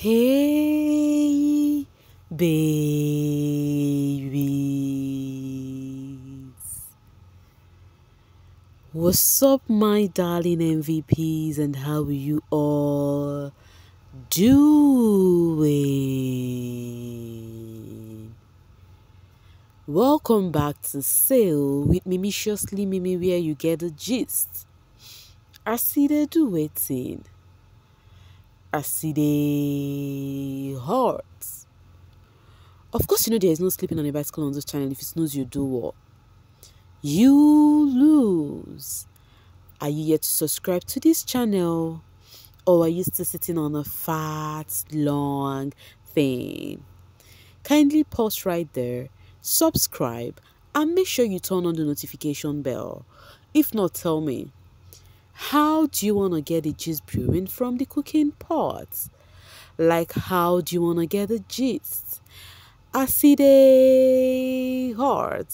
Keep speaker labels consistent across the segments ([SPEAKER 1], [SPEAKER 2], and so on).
[SPEAKER 1] Hey, babies. What's up, my darling MVPs, and how are you all doing? Welcome back to Sail with Mimiciously Mimi, where you get the gist. I see they do waiting. I see the hearts. Of course, you know there is no sleeping on a bicycle on this channel. If you snooze, you do what? You lose. Are you yet to subscribe to this channel? Or are you still sitting on a fat, long thing? Kindly pause right there, subscribe, and make sure you turn on the notification bell. If not, tell me, how do you want to get the gist brewing from the cooking pot? Like, how do you want to get the gist? I see the heart.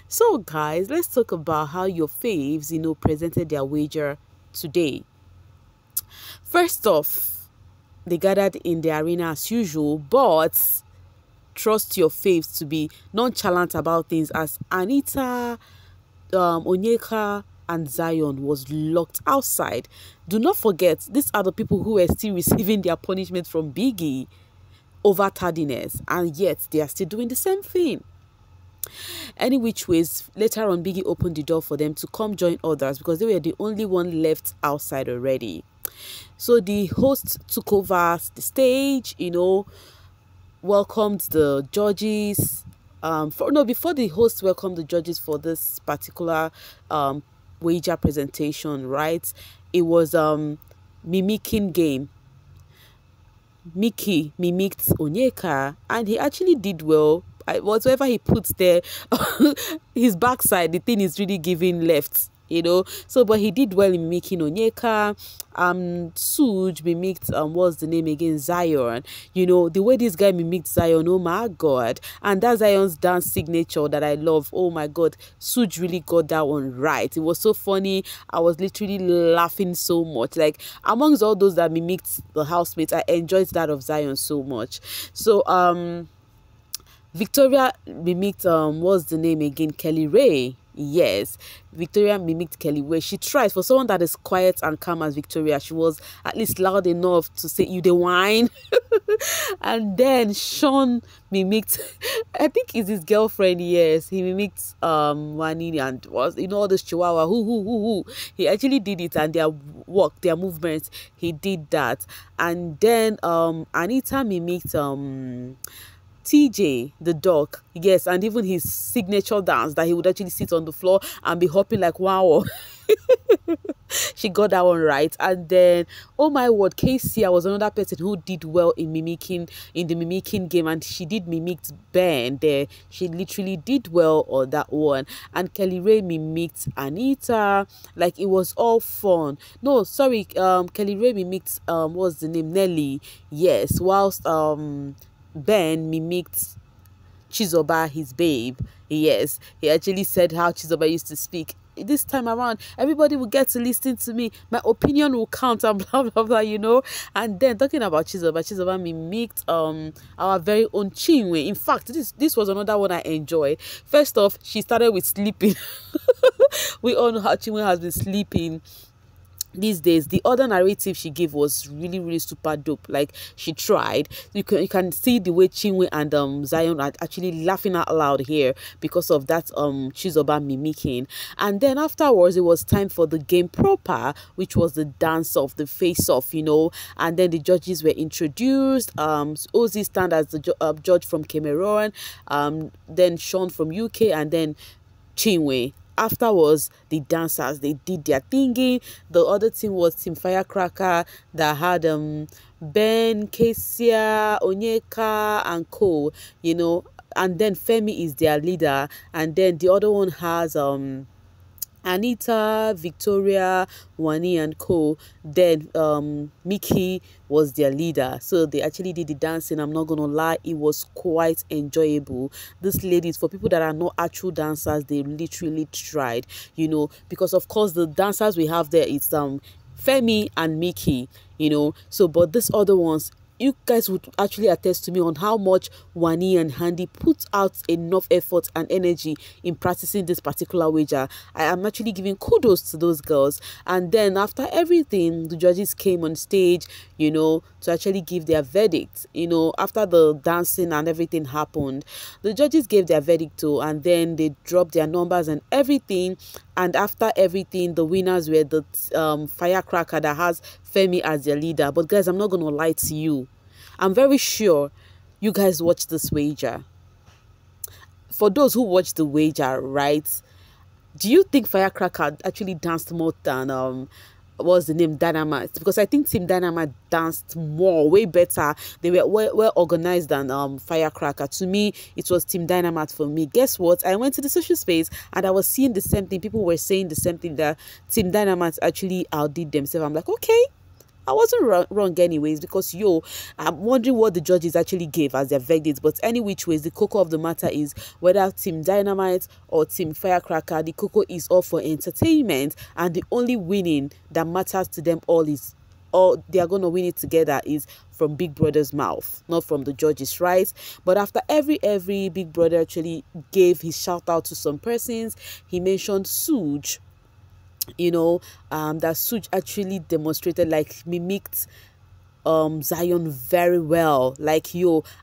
[SPEAKER 1] So, guys, let's talk about how your faves, presented their wager today. First off, they gathered in the arena as usual, but trust your faves to be nonchalant about things, as Anita, Onyeka, and Zion was locked outside. Do not forget, these are the people who were still receiving their punishment from Biggie over tardiness, and yet they are still doing the same thing. Any which ways, later on Biggie opened the door for them to come join others because they were the only one left outside already. So the host took over the stage, welcomed the judges. Before the host welcomed the judges for this particular wager presentation, right? It was mimicking game. Mickey mimicked Onyeka, and he actually did well. Whatever he puts there, his backside, the thing is really giving left, So, but he did well in mimicking Onyeka. Suj mimicked what's the name again? Zion. The way this guy mimicked Zion, oh my god. And that's Zion's dance signature that I love. Oh my god, Suj really got that one right. It was so funny. I was literally laughing so much. Like, amongst all those that mimicked the housemates, I enjoyed that of Zion so much. So Victoria mimicked what's the name again? Kelly Ray. Yes, Victoria mimicked Kelly Ray. She tried. For someone that is quiet and calm as Victoria, she was at least loud enough to say, "You the wine." And then Sean mimicked, I think it's his girlfriend. Yes, he mimicked Wanini and was all this Chihuahua. Who. He actually did it, and their walk, their movements, he did that. And then Anita mimicked TJ, the dog, yes, and even his signature dance that he would actually sit on the floor and be hopping like wow. She got that one right. And then, oh my word, Casey was another person who did well in the mimicking game, and she did mimicked Ben there. She literally did well on that one. And Kelly Ray mimicked Anita. Like, it was all fun. No, sorry, Kelly Ray mimicked what's the name? Nelly. Yes, whilst Ben mimicked Chizoba, his babe. Yes, he actually said how Chizoba used to speak. This time around, everybody will get to listen to me. My opinion will count and blah, blah, blah, And then, talking about Chizoba mimicked our very own Chinwe. In fact, this was another one I enjoyed. First off, she started with sleeping. We all know how Chinwe has been sleeping these days. The other narrative she gave was really, really super dope. Like, she tried. You can see the way Chinwe and Zion are actually laughing out loud here because of that Chizoba mimicking. And then afterwards, it was time for the game proper, which was the dance off, the face off, And then the judges were introduced. Ozzy stand as the judge from Cameroon, then Sean from UK, and then Chinwe. Afterwards, the dancers, they did their thingy. The other team was Team Firecracker that had Ben, Kesia, Onyeka, and Co. And then Fairme is their leader, and then the other one has Anita, Victoria, Wani, and Co. Then Mickey was their leader. So they actually did the dancing. I'm not gonna lie, it was quite enjoyable. These ladies, for people that are not actual dancers, they literally tried, because of course the dancers we have there, it's Fairme and Mickey, So but these other ones, you guys would actually attest to me on how much Wani and Handy put out enough effort and energy in practicing this particular wager. I am actually giving kudos to those girls. And then after everything, the judges came on stage, you know, to actually give their verdict. You know, after the dancing and everything happened, the judges gave their verdict too, and then they dropped their numbers and everything. And after everything, the winners were the firecracker that has Fairme as their leader. But guys, I'm not going to lie to you. I'm very sure you guys watched this wager. For those who watched the wager, right, do you think Firecracker actually danced more than what's the name, Dynamite? Because I think Team Dynamite danced more, way better. They were well organized than Firecracker. To me, it was Team Dynamite for me. Guess what? I went to the social space and I was seeing the same thing. People were saying the same thing, that Team Dynamite actually outdid themselves. I'm like, okay, I wasn't wrong anyways, because I'm wondering what the judges actually gave as their verdict. But any which ways, the cocoa of the matter is whether Team Dynamite or Team Firecracker, the cocoa is all for entertainment, and the only winning that matters to them all is, or they are going to win it together, is from Big Brother's mouth, not from the judges, right? But after every Big Brother actually gave his shout out to some persons. He mentioned Suj, you know, that Suj actually demonstrated, like, mimicked Zion very well. Like,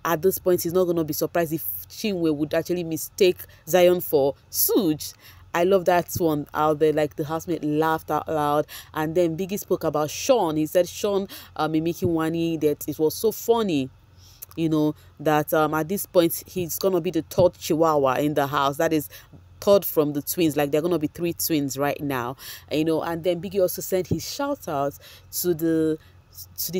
[SPEAKER 1] at this point, he's not going to be surprised if Chinwe would actually mistake Zion for Suj. I love that one out there. Like, the housemate laughed out loud. And then Biggie spoke about Sean. He said Sean mimicking Wani, that it was so funny, you know, that at this point he's gonna be the third chihuahua in the house. That is third from the twins. Like, they're gonna be 3 twins right now, you know. And then Biggie also sent his shout out to the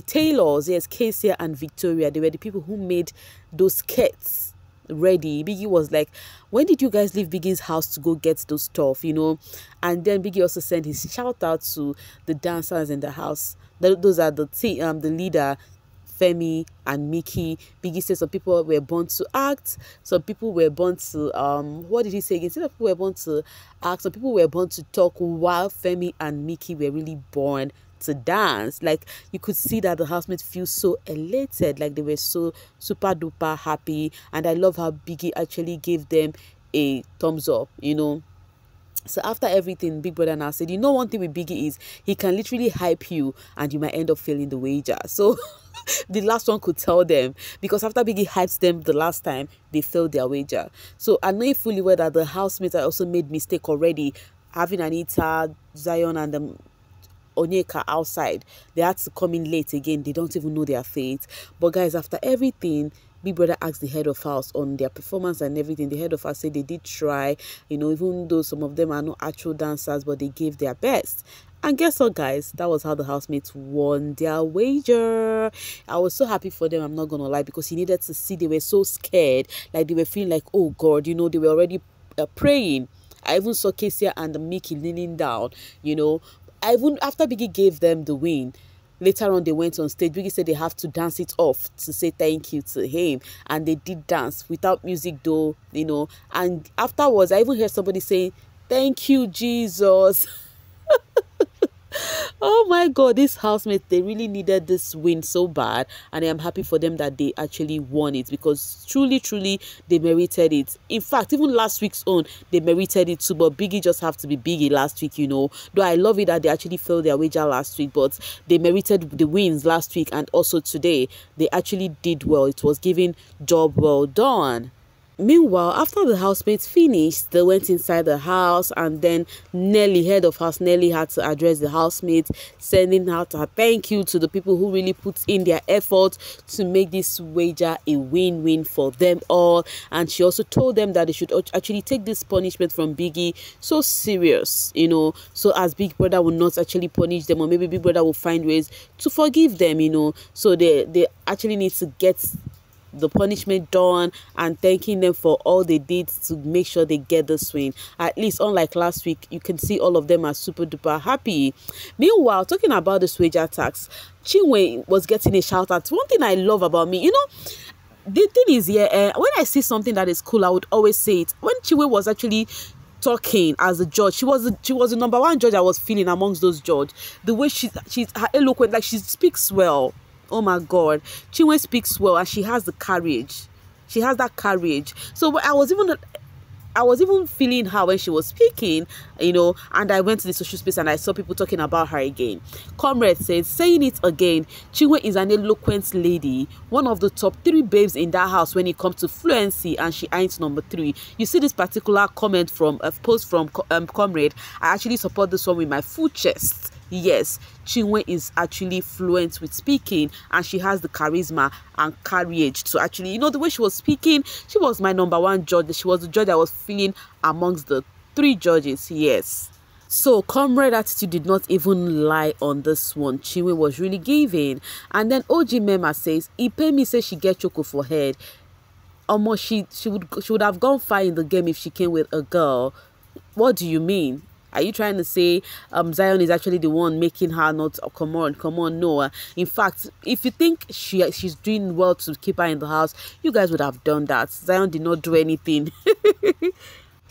[SPEAKER 1] tailors. Yes, Casey and Victoria. They were the people who made those skirts ready. Biggie was like, when did you guys leave Biggie's house to go get those stuff, you know? And then Biggie also sent his shout out to the dancers in the house. Those are the leader, Fairme and Mickey. Biggie said some people were born to act, some people were born to what did he say again? Some people were born to act, some people were born to talk, while Fairme and Mickey were really born to dance. Like, you could see that the housemates feel so elated, like they were so super duper happy. And I love how Biggie actually gave them a thumbs up, you know. So after everything, Big Brother now said, you know, one thing with Biggie is he can literally hype you and you might end up failing the wager. So the last one could tell them, because after Biggie hyped them the last time, they failed their wager. So I know fully well that the housemates also made mistake already, having Anita, Zion, and Onyeka outside. They had to come in late again. They don't even know their fate. But guys, after everything, Big Brother asked the head of house on their performance and everything. The head of house said they did try, you know, even though some of them are not actual dancers, but they gave their best. And guess what, guys? That was how the housemates won their wager. I was so happy for them, I'm not gonna lie, because you needed to see. They were so scared, like they were feeling like, oh God, you know, they were already praying. I even saw Casey and Mickey leaning down, you know. Even after Biggie gave them the win, later on they went on stage. Biggie said they have to dance it off to say thank you to him, and they did dance without music though, you know. And afterwards, I even heard somebody saying, thank you, Jesus. Oh my God, these housemates, they really needed this win so bad, and I am happy for them that they actually won it, because truly they merited it. In fact, even last week's own, they merited it too, but Biggie just have to be Biggie last week, you know. Though I love it that they actually failed their wager last week, but they merited the wins last week, and also today they actually did well. It was giving job well done. Meanwhile, after the housemates finished, they went inside the house, and then Nelly, head of house, Nelly had to address the housemates, sending out a thank you to the people who really put in their effort to make this wager a win-win for them all. And she also told them that they should actually take this punishment from Biggie so serious, you know, so as Big Brother will not actually punish them, or maybe Big Brother will find ways to forgive them, you know. So they actually need to get the punishment done, and thanking them for all they did to make sure they get the swing. At least, unlike last week, you can see all of them are super duper happy. Meanwhile, talking about the wager tax, Chinwe was getting a shout out. One thing I love about me, you know, the thing is, yeah, when I see something that is cool, I would always say it. When Chinwe was actually talking as a judge, she was the #1 judge I was feeling amongst those judges. The way she's her eloquent, like she speaks well. Oh my God. Chinwe speaks well and she has the courage. She has that courage. So I was even feeling her when she was speaking, you know, and I went to the social space and I saw people talking about her again. Comrade says, saying it again, Chinwe is an eloquent lady, one of the top 3 babes in that house when it comes to fluency, and she ain't number 3. You see this particular comment from a post from Comrade. I actually support this one with my full chest. Yes, Chinwe is actually fluent with speaking and she has the charisma and courage to actually, you know, the way she was speaking, she was my number 1 judge. She was the judge I was feeling amongst the 3 judges. Yes. So Comrade attitude did not even lie on this one. Chinwe was really giving. And then OG Mema says, Ipemi says she get choco for head. Almost she would have gone far in the game if she came with a girl. What do you mean? Are you trying to say Zion is actually the one making her not? Oh, come on, no. In fact, if you think she's doing well to keep her in the house, you guys would have done that. Zion did not do anything.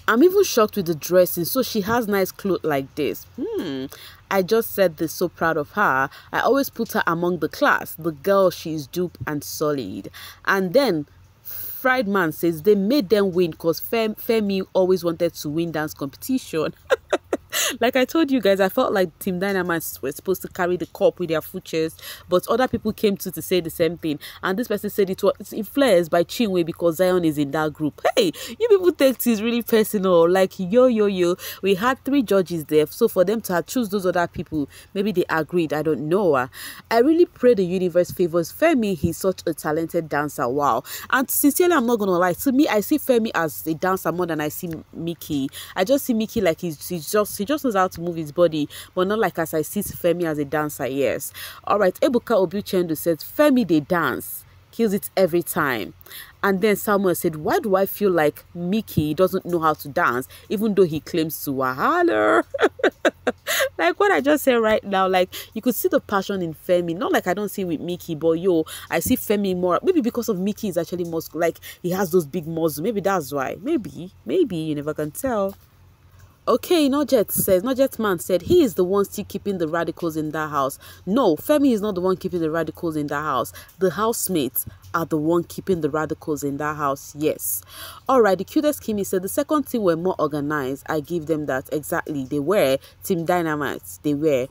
[SPEAKER 1] I'm even shocked with the dressing. So she has nice clothes like this. I just said this, so proud of her. I always put her among the class. The girl, she's dupe and solid. And then Fried Man says they made them win because Fairme always wanted to win dance competition. Like I told you guys, I felt like Team Dynamite were supposed to carry the cup with their full chest, but other people came to say the same thing. And this person said it's influenced by Chinwe because Zion is in that group. Hey, you people take this really personal. Like, yo. We had 3 judges there. So for them to choose those other people, maybe they agreed. I don't know. I really pray the universe favors Fairme. He's such a talented dancer. Wow. And sincerely, I'm not going to lie. To me, I see Fairme as a dancer more than I see Mickey. I just see Mickey like he just knows how to move his body, but not like as I see Fairme as a dancer. Yes. All right. Ebuka Obuchendu says Fairme they dance, kills it every time. And then Samuel said, why do I feel like Mickey doesn't know how to dance, even though he claims to? Wahala. Like what I just said right now, like you could see the passion in Fairme. Not like I don't see it with Mickey, but yo, I see Fairme more. Maybe because of Mickey is actually more like he has those big muscles. Maybe that's why. Maybe you never can tell. Okay, Nojet Man said he is the one still keeping the radicals in that house. No, Fairme is not the one keeping the radicals in that house. The housemates are the one keeping the radicals in that house. Yes. All right, the cutest Kimi said the second team were more organized. I give them that. Exactly. They were Team Dynamite. They were.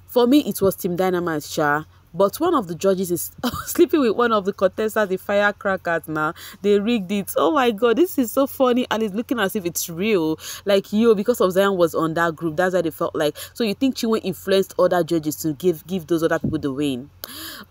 [SPEAKER 1] For me, it was Team Dynamite, Sha. But one of the judges is sleeping with one of the contestants, the firecrackers now. They rigged it. Oh my God, this is so funny. And it's looking as if it's real. Like, yo, because of Zion was on that group, that's why they felt like. So you think Chinwe influenced other judges to give those other people the win?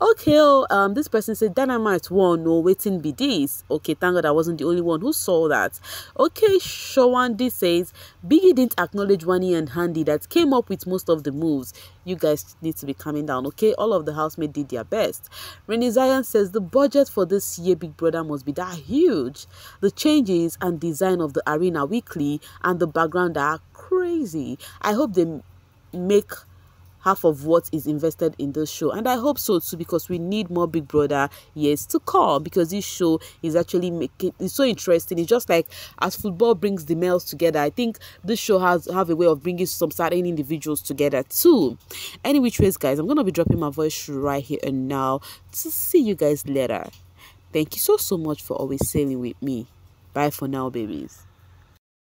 [SPEAKER 1] Okay, this person said Dynamite won. No, waiting be this. Okay, thank God I wasn't the only one who saw that. Okay, Shawandi says Biggie didn't acknowledge Wani and Handy that came up with most of the moves. You guys need to be calming down, okay? All of the housemates did their best. Renee Zion says the budget for this year Big Brother must be that huge. The changes and design of the arena weekly and the background are crazy. I hope they make half of what is invested in this show, and I hope so too, because we need more Big Brother years to come, because this show is actually it's so interesting. It's just like as football brings the males together, I think this show have a way of bringing some certain individuals together too. Any which ways, guys, I'm gonna be dropping my voice right here and now to see you guys later. Thank you so much for always sailing with me. Bye for now, babies.